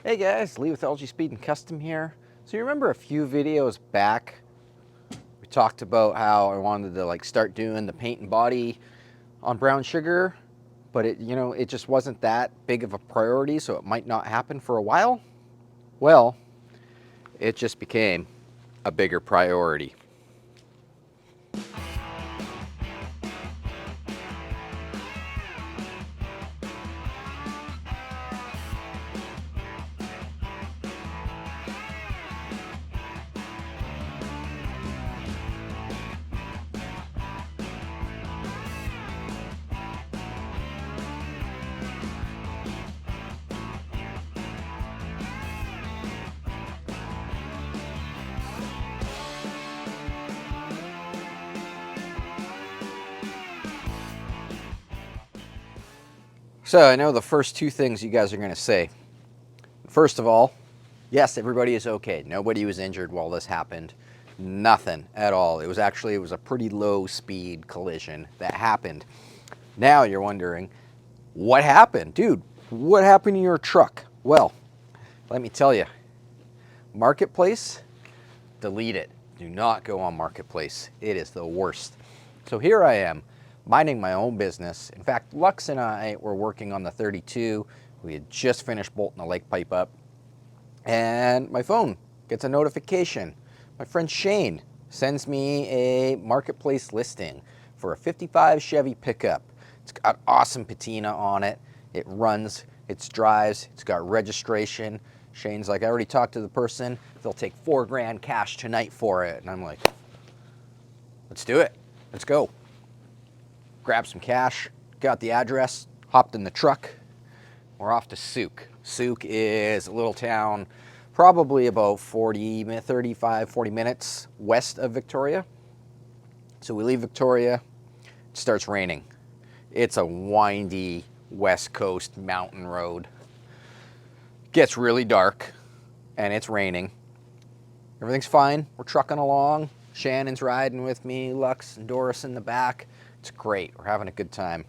Hey guys, Lee with LG Speed and Custom here. So you remember a few videos back, we talked about how I wanted to start doing the paint and body on brown sugar, but it just wasn't that big of a priority, so it might not happen for a while. Well, it just became a bigger priority. So I know the first two things you guys are going to say. First of all, yes, everybody is okay. Nobody was injured while this happened. Nothing at all. It was a pretty low speed collision that happened. Now you're wondering, what happened? Dude, what happened to your truck? Well, let me tell you, Marketplace, delete it. Do not go on Marketplace. It is the worst. So here I am, minding my own business. In fact, Lux and I were working on the 32. We had just finished bolting the lake pipe up, and my phone gets a notification. My friend Shane sends me a Marketplace listing for a 55 Chevy pickup. It's got awesome patina on it. It runs, it drives, it's got registration. Shane's like, I already talked to the person. They'll take $4 grand cash tonight for it. And I'm like, let's do it. Let's go. Grabbed some cash, got the address, hopped in the truck. We're off to Souk. Souk is a little town, probably about 35, 40 minutes west of Victoria. So we leave Victoria, it starts raining. It's a windy West Coast mountain road. Gets really dark and it's raining. Everything's fine. We're trucking along. Shannon's riding with me, Lux and Doris in the back. It's great. We're having a good time.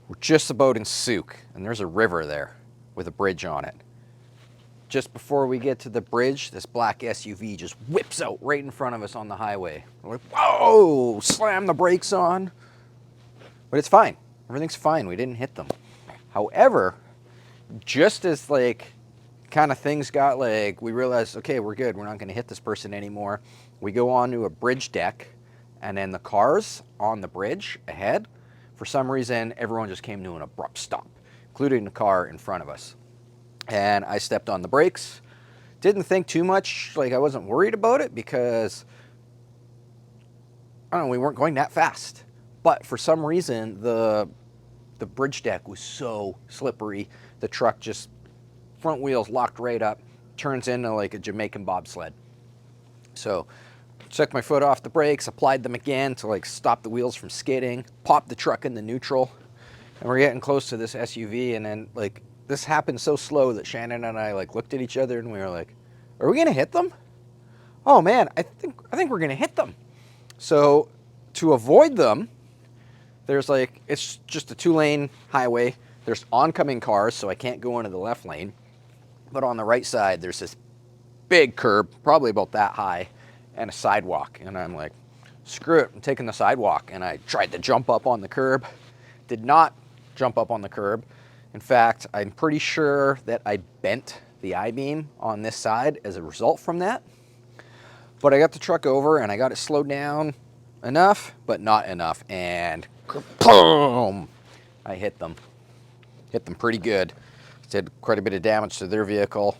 We're just about in Souk, and there's a river there with a bridge on it. Just before we get to the bridge, this black SUV just whips out right in front of us on the highway. We're like, whoa, slam the brakes on. But it's fine. Everything's fine. We didn't hit them. However, just as kind of things got we realized, okay, we're good. We're not going to hit this person anymore. We go onto a bridge deck, and then the cars on the bridge ahead, for some reason, everyone just came to an abrupt stop, including the car in front of us. And I stepped on the brakes. Didn't think too much, I wasn't worried about it because, I don't know, we weren't going that fast. But for some reason, the bridge deck was so slippery, the truck just, front wheels locked right up, turns into like a Jamaican bobsled. So, took my foot off the brakes, applied them again to stop the wheels from skidding, popped the truck into neutral, and we're getting close to this SUV, and then this happened so slow that Shannon and I looked at each other and we were like, are we gonna hit them? Oh man, I think we're gonna hit them. So to avoid them, there's it's just a 2-lane highway. There's oncoming cars, so I can't go into the left lane. But on the right side, there's this big curb, probably about that high, and a sidewalk. And I'm like, screw it, I'm taking the sidewalk. And I tried to jump up on the curb. Did not jump up on the curb. In fact, I'm pretty sure that I bent the I-beam on this side as a result from that. But I got the truck over and I got it slowed down enough, but not enough. And boom, I hit them. Hit them pretty good. Did quite a bit of damage to their vehicle.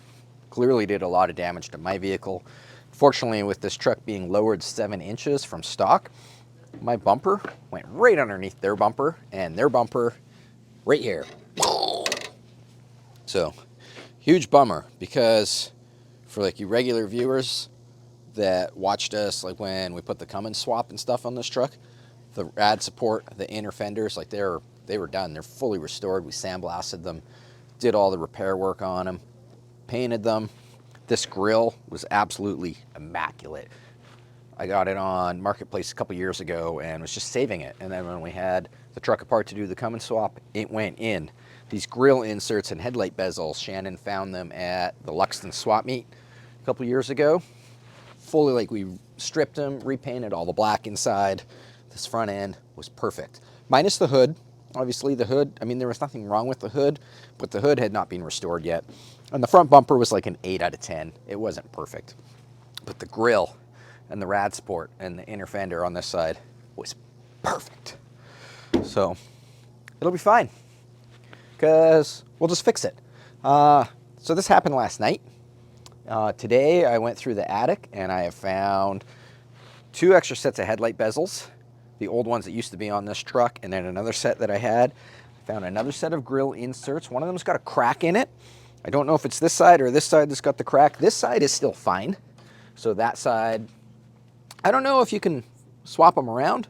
Clearly did a lot of damage to my vehicle. Fortunately, with this truck being lowered 7 inches from stock, my bumper went right underneath their bumper, and their bumper right here. So, huge bummer, because for you regular viewers that watched us when we put the Cummins swap and stuff on this truck, the rad support, the inner fenders, they were done. They're fully restored. We sandblasted them, did all the repair work on them, painted them. This grill was absolutely immaculate. I got it on Marketplace a couple years ago and was just saving it. And then when we had the truck apart to do the Cummins swap, it went in. these grill inserts and headlight bezels. Shannon found them at the Luxton swap meet a couple years ago. Fully, like, we stripped them, repainted all the black inside. This front end was perfect. Minus the hood. Obviously the hood, I mean, there was nothing wrong with the hood, but the hood had not been restored yet. And the front bumper was like an 8 out of 10. It wasn't perfect. But the grill and the rad support and the inner fender on this side was perfect. So it'll be fine because we'll just fix it. So this happened last night. Today I went through the attic and I have found 2 extra sets of headlight bezels. The old ones that used to be on this truck, and then another set that I had. I found another set of grill inserts. One of them's got a crack in it. I don't know if it's this side or this side that's got the crack. This side is still fine. So that side, I don't know if you can swap them around.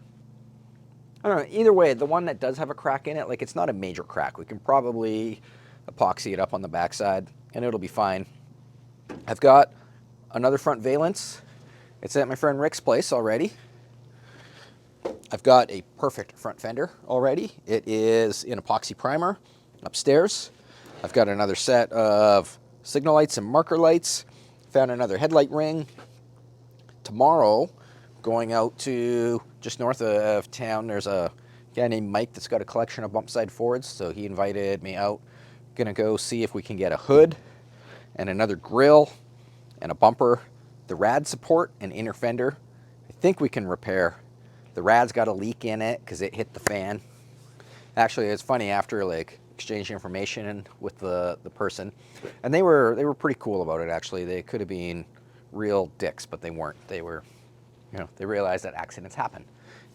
I don't know. Either way, the one that does have a crack in it, like, it's not a major crack. We can probably epoxy it up on the backside and it'll be fine. I've got another front valence. It's at my friend Rick's place already. I've got a perfect front fender already. It is in epoxy primer upstairs. I've got another set of signal lights and marker lights. Found another headlight ring. Tomorrow, going out to just north of town, there's a guy named Mike that's got a collection of bump side Fords, so he invited me out. Gonna go see if we can get a hood and another grill and a bumper, the rad support and inner fender. I think we can repair. The rad's got a leak in it because it hit the fan. Actually, it's funny, after like exchanging information with the person, and they were pretty cool about it. Actually, they could have been real dicks, but they weren't. They were, you know, they realized that accidents happen,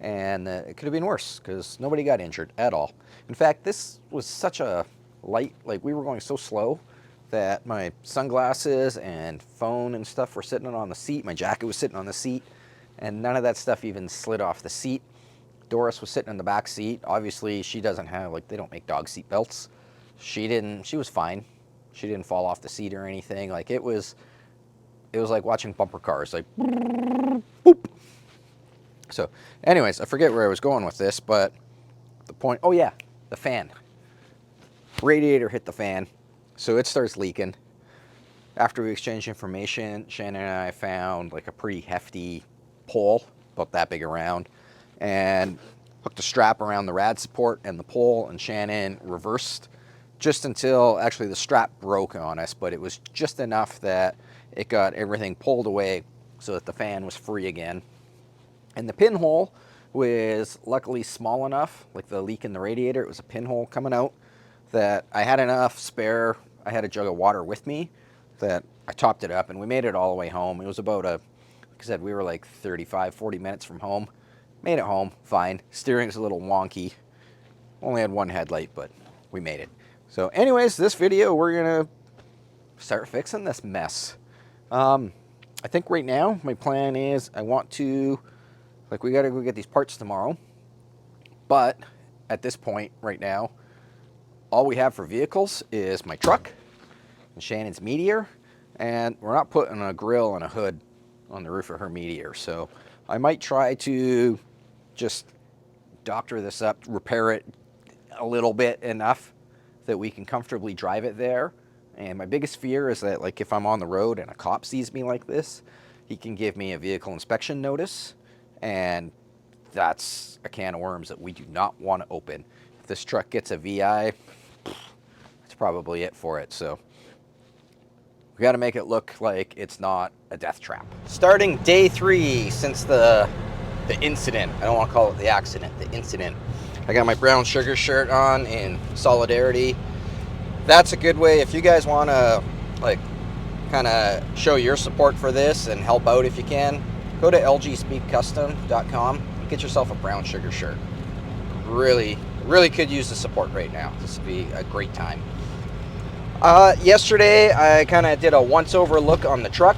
and it could have been worse because nobody got injured at all. In fact, this was such a light, like, we were going so slow that my sunglasses and phone and stuff were sitting on the seat. My jacket was sitting on the seat. And none of that stuff even slid off the seat. Doris was sitting in the back seat. Obviously, she doesn't have, like, they don't make dog seat belts. She was fine. She didn't fall off the seat or anything. Like, it was like watching bumper cars, like, boop. So, anyways, I forget where I was going with this, but the point, oh yeah, the fan. Radiator hit the fan, so it starts leaking. After we exchanged information, Shannon and I found like a pretty hefty pole, about that big around, and hooked a strap around the rad support and the pole, and Shannon reversed just until actually the strap broke on us, but it was just enough that it got everything pulled away so that the fan was free again. And the pinhole was luckily small enough, like the leak in the radiator, it was a pinhole coming out, that I had enough spare. I had a jug of water with me that I topped it up, and we made it all the way home. It was about like I said, we were like 35, 40 minutes from home. Made it home, fine. Steering's a little wonky. Only had one headlight, but we made it. So anyways, this video, we're gonna start fixing this mess. I think right now, my plan is I want to, like, we gotta go get these parts tomorrow. But at this point right now, all we have for vehicles is my truck and Shannon's Meteor, and we're not putting a grill and a hood on the roof of her Meteor. So I might try to just doctor this up, repair it a little bit enough that we can comfortably drive it there. And my biggest fear is that, like, if I'm on the road and a cop sees me like this, he can give me a vehicle inspection notice, and that's a can of worms that we do not want to open. If this truck gets a VI, that's probably it for it. So we got to make it look like it's not a death trap. Starting day 3 since the incident. I don't want to call it the accident, the incident. I got my brown sugar shirt on in solidarity. That's a good way, if you guys want to, like, kind of show your support for this and help out if you can, go to lgspeedcustom.com and get yourself a brown sugar shirt. Really could use the support right now. This would be a great time. Yesterday, I kind of did a once-over look on the truck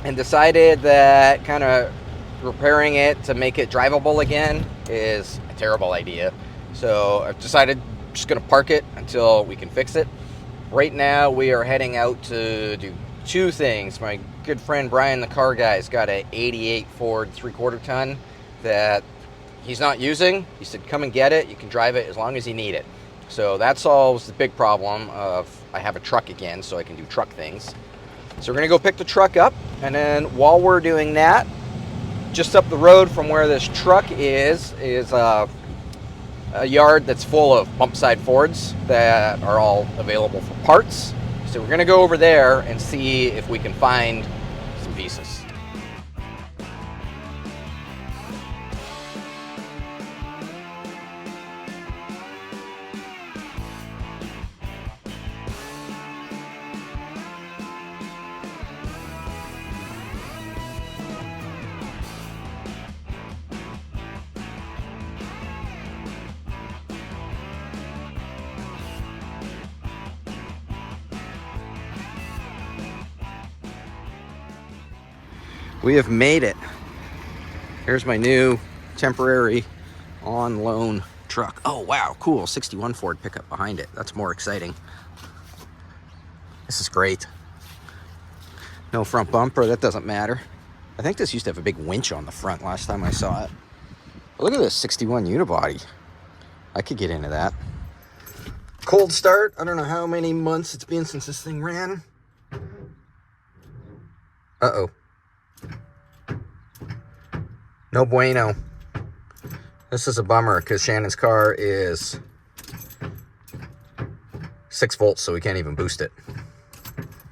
and decided that kind of repairing it to make it drivable again is a terrible idea. So I've decided I'm just going to park it until we can fix it. Right now, we are heading out to do 2 things. My good friend Brian, the car guy, has got a 88 Ford 3/4 ton that he's not using. He said, come and get it. You can drive it as long as you need it. So that solves the big problem of I have a truck again, so I can do truck things. So we're gonna go pick the truck up, and then while we're doing that, just up the road from where this truck is a yard that's full of bump side Fords that are all available for parts. So we're gonna go over there and see if we can find some pieces. We have made it. Here's my new temporary on loan truck. Oh wow, cool, 61 Ford pickup behind it. That's more exciting. This is great. No front bumper, that doesn't matter. I think this used to have a big winch on the front last time I saw it. But look at this 61 unibody. I could get into that. Cold start. I don't know how many months it's been since this thing ran. Uh-oh. No bueno. This is a bummer because Shannon's car is 6 volts, so we can't even boost it.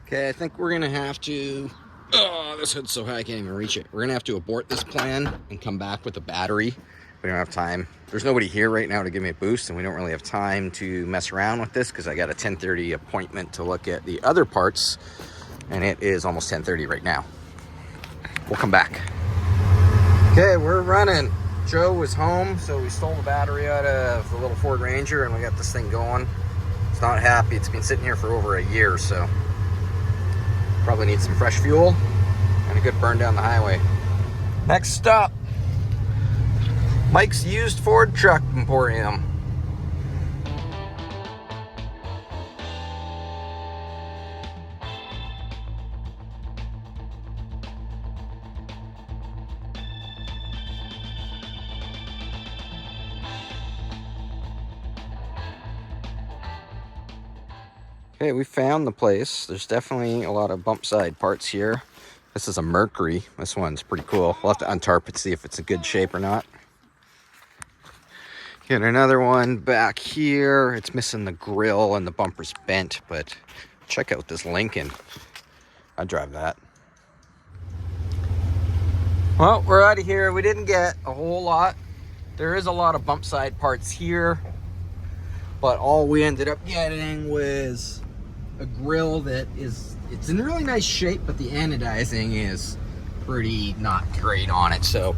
Okay, I think we're gonna have to, oh, this hood's so high I can't even reach it. We're gonna have to abort this plan and come back with a battery. We don't have time. There's nobody here right now to give me a boost, and we don't really have time to mess around with this because I got a 10:30 appointment to look at the other parts, and it is almost 10:30 right now. We'll come back. Okay, we're running. Joe was home, so we stole the battery out of the little Ford Ranger, and we got this thing going. It's not happy. It's been sitting here for over a year, so probably need some fresh fuel and a good burn down the highway. Next stop, Mike's Used Ford Truck Emporium. Okay, we found the place. There's definitely a lot of bump side parts here. This is a Mercury. This one's pretty cool. We'll have to untarp it, see if it's in good shape or not. Get another one back here. It's missing the grill and the bumper's bent, but check out this Lincoln. I'd drive that. Well, we're out of here. We didn't get a whole lot. There is a lot of bump side parts here, but all we ended up getting was a grill that it's in really nice shape, but the anodizing is pretty not great on it. So,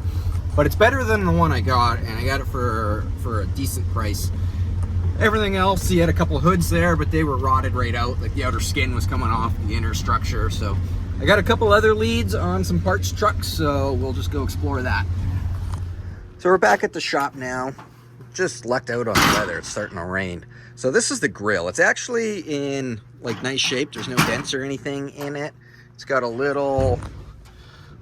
but it's better than the one I got, and I got it for a decent price. Everything else, he had a couple hoods there, but they were rotted right out. Like the outer skin was coming off the inner structure. So I got a couple other leads on some parts trucks, so we'll just go explore that. So we're back at the shop now. Just lucked out on the weather. It's starting to rain. So this is the grill. It's actually in like nice shape. There's no dents or anything in it. It's got a little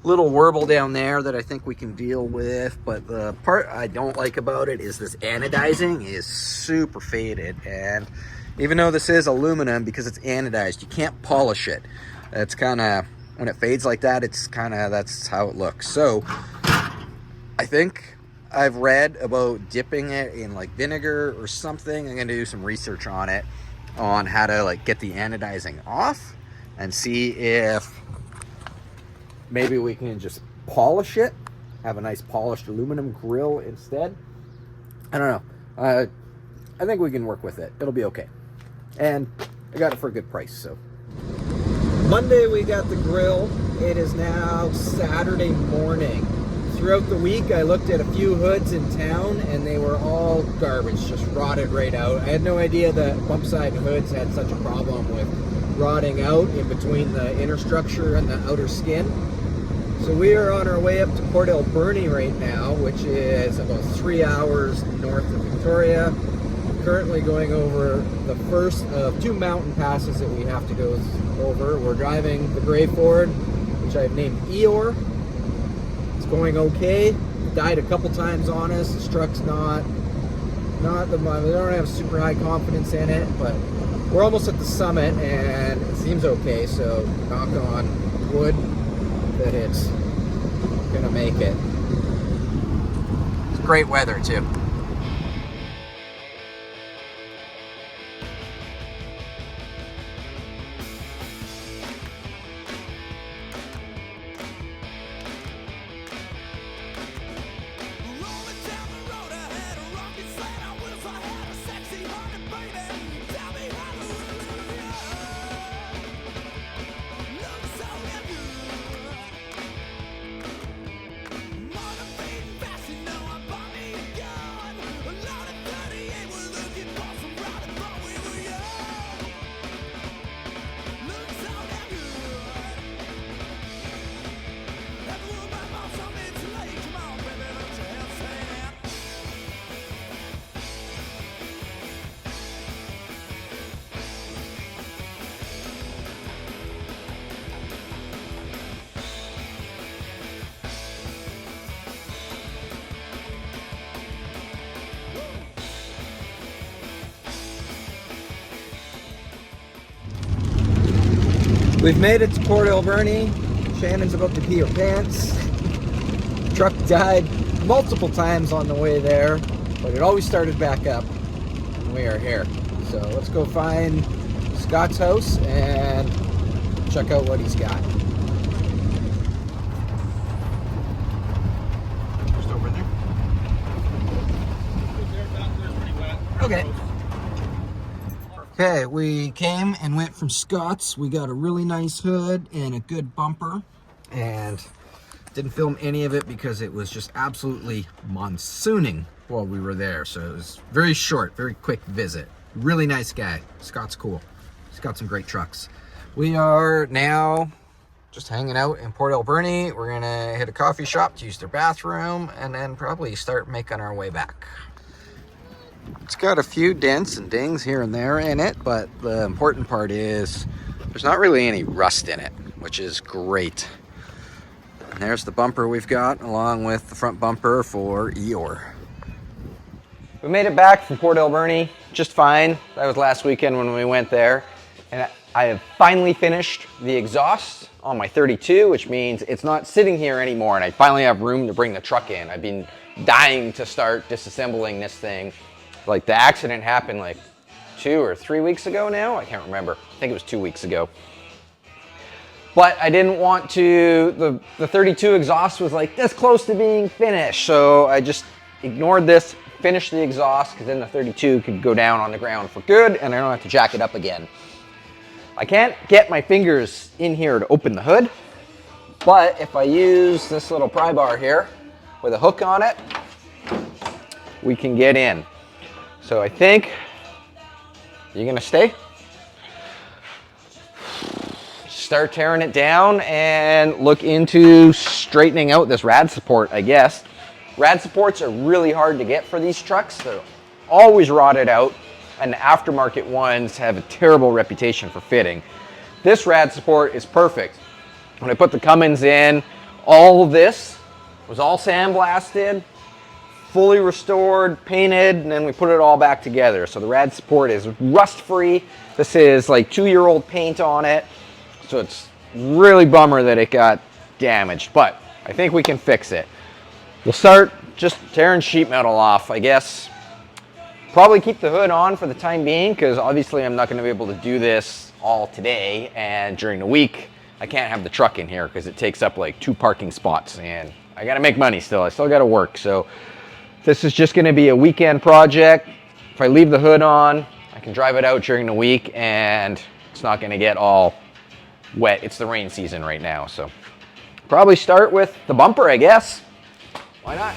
warble down there that I think we can deal with. But the part I don't like about it is this anodizing is super faded. And even though this is aluminum, because it's anodized, you can't polish it. It's kind of, when it fades like that, it's kind of, that's how it looks. So I think I've read about dipping it in like vinegar or something. I'm going to do some research on it, on how to like get the anodizing off and see if maybe we can just polish it, have a nice polished aluminum grill instead. I don't know. I think we can work with it. It'll be okay. And I got it for a good price. So Monday we got the grill. It is now Saturday morning. Throughout the week, I looked at a few hoods in town, and they were all garbage, just rotted right out. I had no idea that bump side hoods had such a problem with rotting out in between the inner structure and the outer skin. So we are on our way up to Port Alberni right now, which is about 3 hours north of Victoria. Currently going over the first of 2 mountain passes that we have to go over. We're driving the gray Ford, which I've named Eeyore. Going okay. Died a couple times on us. This truck's not not the we don't have super high confidence in it, but we're almost at the summit and it seems okay. So knock on wood that it's gonna make it. It's great weather too. We've made it to Port Alberni. Shannon's about to pee her pants. Truck died multiple times on the way there, but it always started back up when we are here. So let's go find Scott's house and check out what he's got. Just over there. Okay. Okay, we came and went from Scott's. We got a really nice hood and a good bumper, and didn't film any of it because it was just absolutely monsooning while we were there. So it was very short, very quick visit. Really nice guy. Scott's cool. He's got some great trucks. We are now just hanging out in Port Alberni. We're gonna hit a coffee shop to use their bathroom and then probably start making our way back. It's got a few dents and dings here and there in it, but the important part is there's not really any rust in it, which is great. And there's the bumper we've got, along with the front bumper for Eeyore. We made it back from Port Alberni just fine. That was last weekend when we went there. And I have finally finished the exhaust on my 32, which means it's not sitting here anymore, and I finally have room to bring the truck in. I've been dying to start disassembling this thing. Like, the accident happened like 2 or 3 weeks ago now. I can't remember. I think it was 2 weeks ago. But I didn't want to, the 32 exhaust was like this close to being finished. So I just ignored this, finished the exhaust, because then the 32 could go down on the ground for good and I don't have to jack it up again. I can't get my fingers in here to open the hood, but if I use this little pry bar here with a hook on it, we can get in. So I think, you gonna stay? Start tearing it down and look into straightening out this rad support, I guess. Rad supports are really hard to get for these trucks. They're always rotted out, and the aftermarket ones have a terrible reputation for fitting. This rad support is perfect. When I put the Cummins in, all of this was all sandblasted, fully restored, painted, and then we put it all back together. So the rad support is rust-free. This is like 2-year-old paint on it. So it's really bummer that it got damaged, but I think we can fix it. We'll start just tearing sheet metal off, I guess. Probably keep the hood on for the time being, because obviously I'm not going to be able to do this all today, and during the week I can't have the truck in here because it takes up like 2 parking spots, and I got to make money still. I still got to work. So this is just going to be a weekend project. If I leave the hood on, I can drive it out during the week and it's not going to get all wet. It's the rain season right now, so probably start with the bumper, I guess. Why not?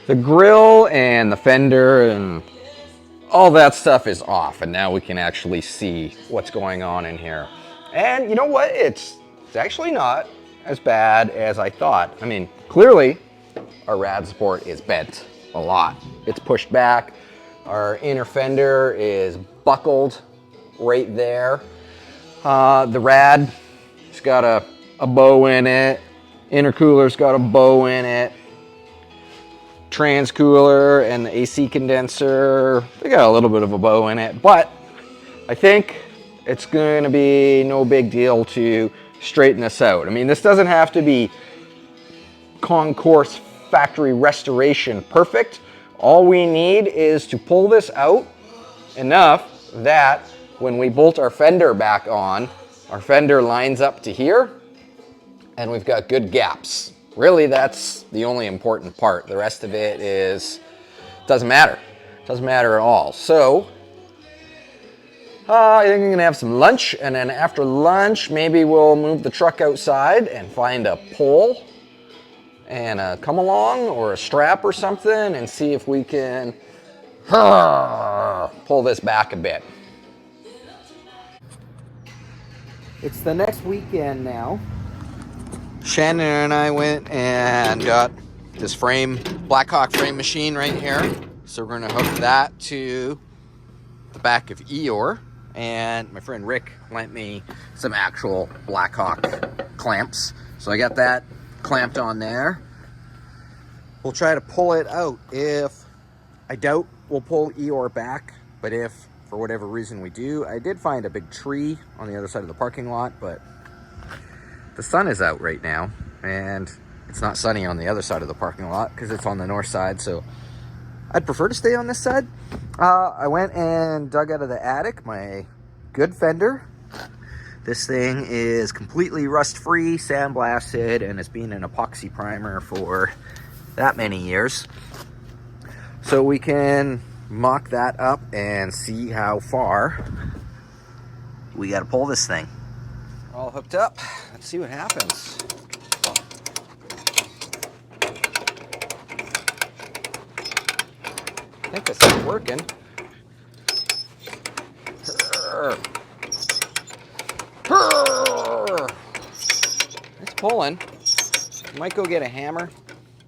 the grill and the fender and all that stuff is off, and now we can actually see what's going on in here. And you know what? It's actually not as bad as I thought. I mean, clearly our rad support is bent a lot. It's pushed back. Our inner fender is buckled right there. The rad, it's got a bow in it. Intercooler's got a bow in it. Transcooler and the AC condenser, they got a little bit of a bow in it, but I think it's going to be no big deal to straighten this out. I mean, this doesn't have to be concourse factory restoration perfect. All we need is to pull this out enough that when we bolt our fender back on, our fender lines up to here and we've got good gaps. Really, that's the only important part. The rest of it doesn't matter. Doesn't matter at all. So, I think I'm gonna have some lunch, and then after lunch, maybe we'll move the truck outside and find a pole and a come along or a strap or something and see if we can pull this back a bit. It's the next weekend now. Shannon and I went and got this frame, Blackhawk frame machine right here. So we're gonna hook that to the back of Eeyore. And my friend Rick lent me some actual Blackhawk clamps. So I got that clamped on there. We'll try to pull it out. I doubt we'll pull Eeyore back, but if for whatever reason we do, I did find a big tree on the other side of the parking lot, but the sun is out right now, and it's not sunny on the other side of the parking lot because it's on the north side, so I'd prefer to stay on this side. I went and dug out of the attic my good fender. This thing is completely rust-free, sandblasted, and it's been an epoxy primer for that many years. So we can mock that up and see how far we got to pull this thing. All hooked up. Let's see what happens. I think this is working. It's pulling. I might go get a hammer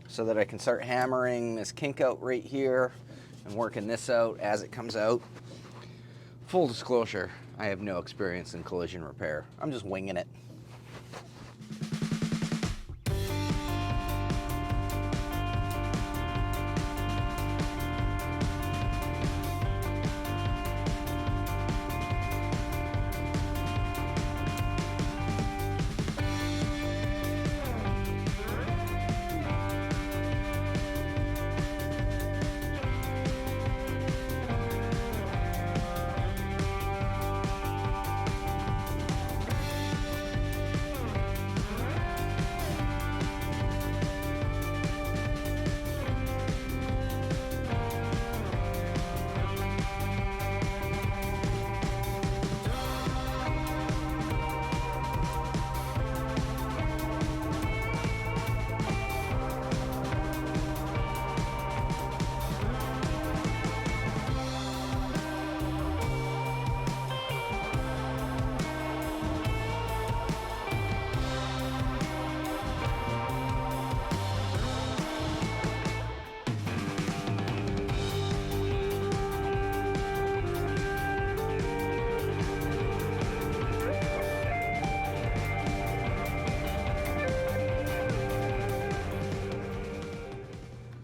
so that I can start hammering this kink out right here and working this out as it comes out. Full disclosure, I have no experience in collision repair. I'm just winging it.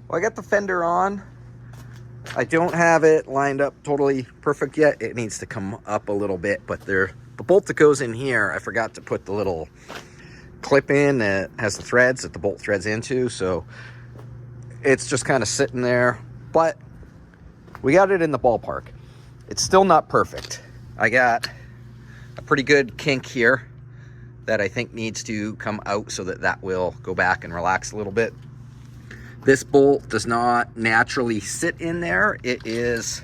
Well, I got the fender on. I don't have it lined up totally perfect yet. It needs to come up a little bit, but the bolt that goes in here, I forgot to put the little clip in that has the threads that the bolt threads into, so it's just kind of sitting there, but we got it in the ballpark. It's still not perfect. I got a pretty good kink here that I think needs to come out so that will go back and relax a little bit. This bolt does not naturally sit in there. It is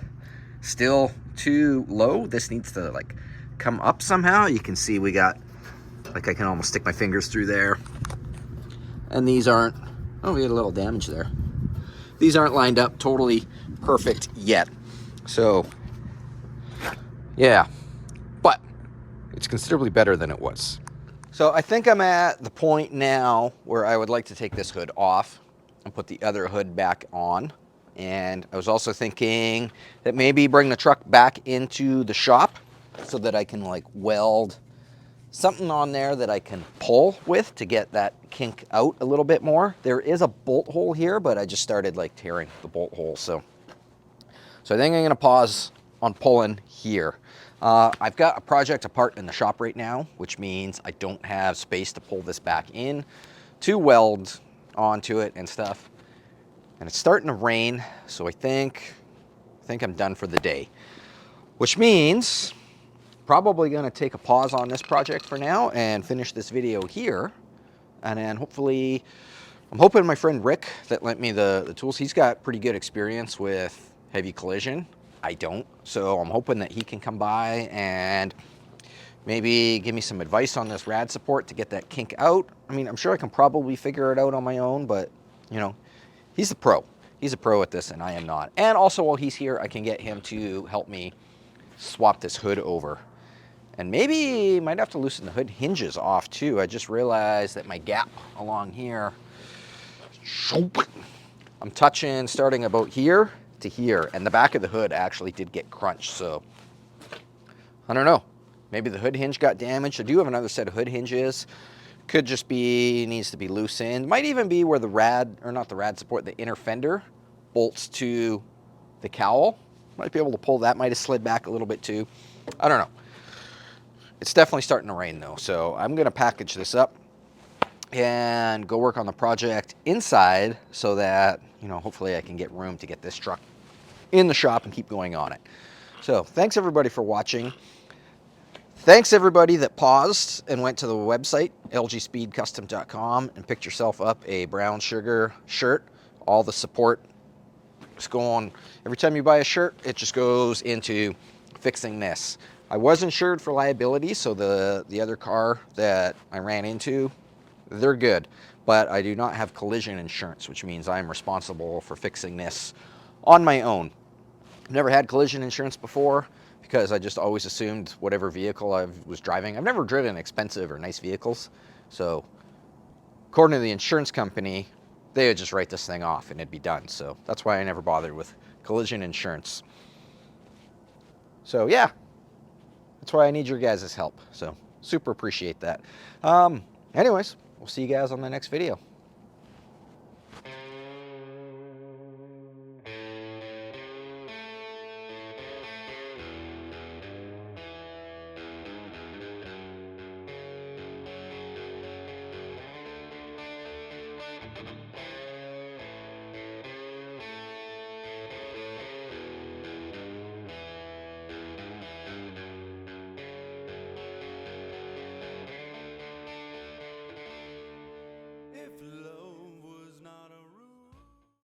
still too low. This needs to like come up somehow. You can see we got, like I can almost stick my fingers through there. And these aren't, oh, we had a little damage there. these aren't lined up totally perfect yet. So yeah, but it's considerably better than it was. So I think I'm at the point now where I would like to take this hood off and put the other hood back on. And I was also thinking that maybe bring the truck back into the shop so that I can like weld something on there that I can pull with to get that kink out a little bit more. There is a bolt hole here, but I just started like tearing the bolt hole. So I think I'm gonna pause on pulling here. I've got a project apart in the shop right now, which means I don't have space to pull this back in to weld onto it and stuff. And it's starting to rain, so I think I'm done for the day. Which means probably gonna take a pause on this project for now and finish this video here. And then hopefully, I'm hoping my friend Rick that lent me the tools, he's got pretty good experience with heavy collision. I don't, so I'm hoping that he can come by and maybe give me some advice on this rad support to get that kink out. I mean, I'm sure I can probably figure it out on my own, but you know, he's a pro. He's a pro at this and I am not. And also while he's here, I can get him to help me swap this hood over. And maybe might have to loosen the hood hinges off too. I just realized that my gap along here, I'm touching starting about here to here, and the back of the hood actually did get crunched, so I don't know. Maybe the hood hinge got damaged. I do have another set of hood hinges. Could just be, needs to be loosened. Might even be where the rad, or not the rad support, the inner fender bolts to the cowl. Might be able to pull that, might have slid back a little bit too. I don't know. It's definitely starting to rain though, so I'm gonna package this up and go work on the project inside so that, you know, hopefully I can get room to get this truck in the shop and keep going on it. So thanks everybody for watching. Thanks everybody that paused and went to the website, lgspeedcustom.com, and picked yourself up a brown sugar shirt. All the support is going, every time you buy a shirt, it just goes into fixing this. I was insured for liability, so the other car that I ran into, they're good, but I do not have collision insurance, which means I'm responsible for fixing this on my own. I've never had collision insurance before because I just always assumed whatever vehicle I was driving. I've never driven expensive or nice vehicles, so according to the insurance company, they would just write this thing off and it'd be done. So that's why I never bothered with collision insurance. So yeah, that's why I need your guys' help. So super appreciate that. Anyways, we'll see you guys on the next video.